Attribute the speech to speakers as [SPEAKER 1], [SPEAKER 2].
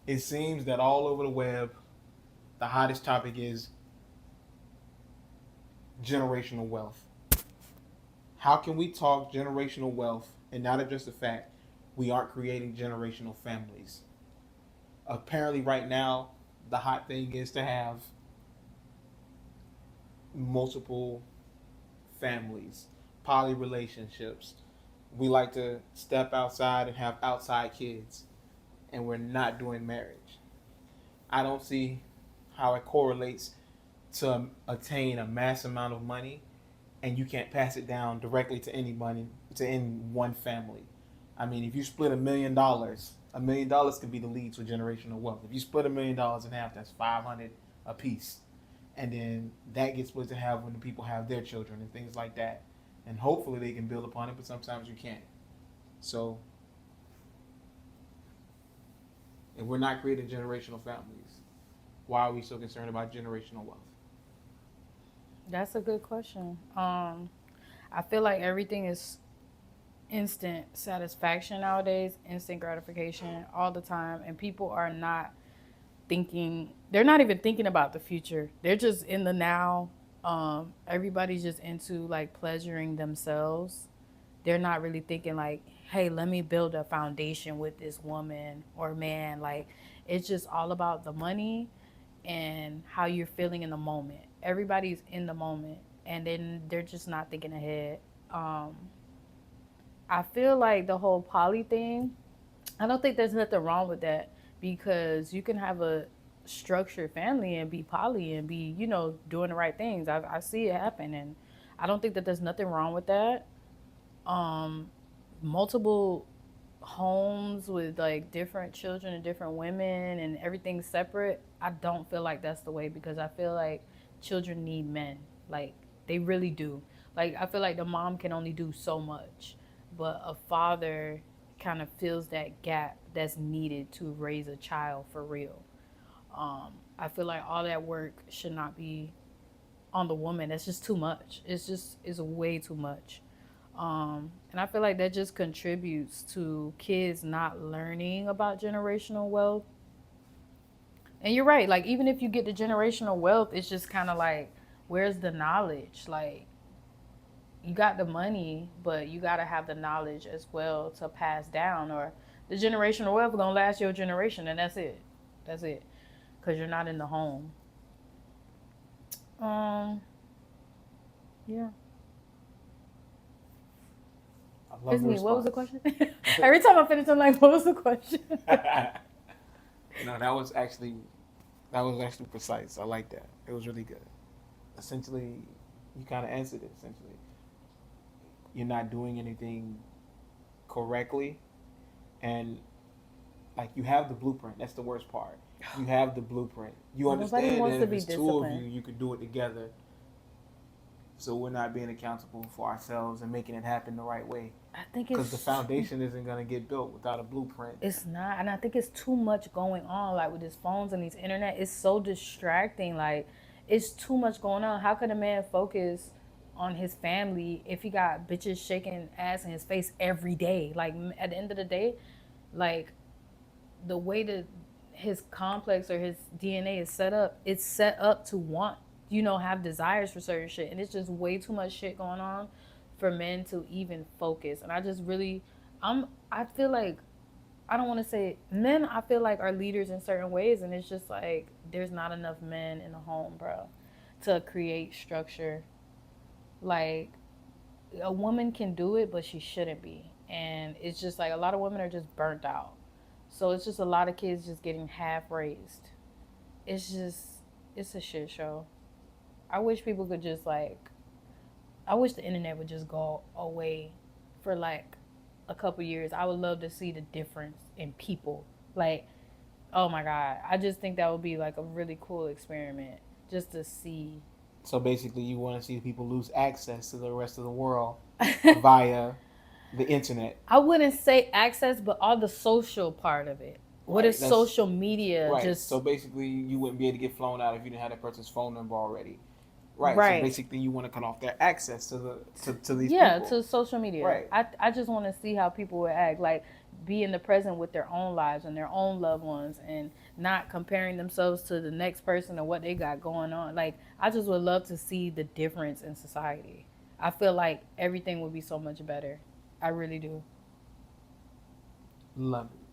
[SPEAKER 1] It seems that all over the web, the hottest topic is generational wealth. How can we talk generational wealth and not address the fact we aren't creating generational families? Apparently, right now, the hot thing is to have multiple families, poly relationships. We like to step outside and have outside kids, and we're not doing marriage. I don't see how it correlates to attain a mass amount of money and you can't pass it down directly to anybody, to any one family. I mean, if you split $1 million could be the lead to generational wealth. If you split $1 million in half, that's 500 a piece, and then that gets split to half when the people have their children and things like that. And hopefully they can build upon it, but sometimes you can't. So, if we're not creating generational families, why are we so concerned about generational wealth?
[SPEAKER 2] That's a good question. I feel like everything is instant satisfaction nowadays, instant gratification all the time, and people are not thinking. They're not even thinking about the future. They're just in the now. Everybody's just into like pleasuring themselves. They're not really thinking like, hey, let me build a foundation with this woman or man. Like, it's just all about the money and how you're feeling in the moment. Everybody's in the moment, and then they're just not thinking ahead. Um, I feel like the whole poly thing, I don't think there's nothing wrong with that because you can have a structured family and be poly and be, doing the right things. I see it happen, and I don't think that there's nothing wrong with that. Um, Multiple homes with like different children and different women and everything separate, I don't feel like that's the way because I feel like children need men. Like they really do. Like I feel like the mom can only do so much, but a father kind of fills that gap that's needed to raise a child for real. I feel like all that work should not be on the woman. That's just too much. It's way too much. And I feel like that just contributes to kids not learning about generational wealth. And you're right. Like even if you get the generational wealth, it's just kind of like, where's the knowledge? Like you got the money, but you got to have the knowledge as well to pass down. Or the generational wealth gonna last your generation, and that's it. That's it. Cause you're not in the home. Um. Yeah.
[SPEAKER 1] I love
[SPEAKER 2] It's
[SPEAKER 1] the
[SPEAKER 2] me. What was the
[SPEAKER 1] response.
[SPEAKER 2] question? Every time I finish, I'm like, what was the question?
[SPEAKER 1] No, that was actually precise. I like that. It was really good. Essentially, you kind of answered it. Essentially, you're not doing anything correctly, and like you have the blueprint. That's the worst part. You have the blueprint. You
[SPEAKER 2] Nobody
[SPEAKER 1] understand
[SPEAKER 2] wants
[SPEAKER 1] that
[SPEAKER 2] to
[SPEAKER 1] if
[SPEAKER 2] be
[SPEAKER 1] it's two of
[SPEAKER 2] disciplined.
[SPEAKER 1] you, you can do it together. So we're not being accountable for ourselves and making it happen the right way.
[SPEAKER 2] I think
[SPEAKER 1] Because the foundation isn't going to get built without a blueprint.
[SPEAKER 2] it's not, and I think it's too much going on. Like with these phones and these internet, it's so distracting. Like it's too much going on. How could a man focus on his family if he got bitches shaking ass in his face every day? Like at the end of the day, like the way that his complex or his DNA is set up, it's set up to want, have desires for certain shit. And it's just way too much shit going on for men to even focus. And I just really, I feel like, I don't want to say men, I feel like are leaders in certain ways. And it's just like, there's not enough men in the home, bro, to create structure. Like, a woman can do it, but she shouldn't be. And it's just like a lot of women are just burnt out. So it's just a lot of kids just getting half raised. It's just, it's a shit show. I wish people could just like, I wish the internet would just go away for like a couple years. I would love to see the difference in people. Like, oh my God. I just think that would be like a really cool experiment just to see.
[SPEAKER 1] So basically, you want to see people lose access to the rest of the world via the internet.
[SPEAKER 2] I wouldn't say access, but all the social part of it. What is
[SPEAKER 1] Right. That's
[SPEAKER 2] social media?
[SPEAKER 1] right. So
[SPEAKER 2] Just
[SPEAKER 1] basically, you wouldn't be able to get flown out if you didn't have that person's phone number already. Right. So
[SPEAKER 2] right.
[SPEAKER 1] basically, you want to cut off their access to to these
[SPEAKER 2] Yeah,
[SPEAKER 1] people.
[SPEAKER 2] to social media.
[SPEAKER 1] Right.
[SPEAKER 2] I just want to see how people would act. Like, be in the present with their own lives and their own loved ones and not comparing themselves to the next person or what they got going on. Like, I just would love to see the difference in society. I feel like everything would be so much better. I really do.
[SPEAKER 1] Love it.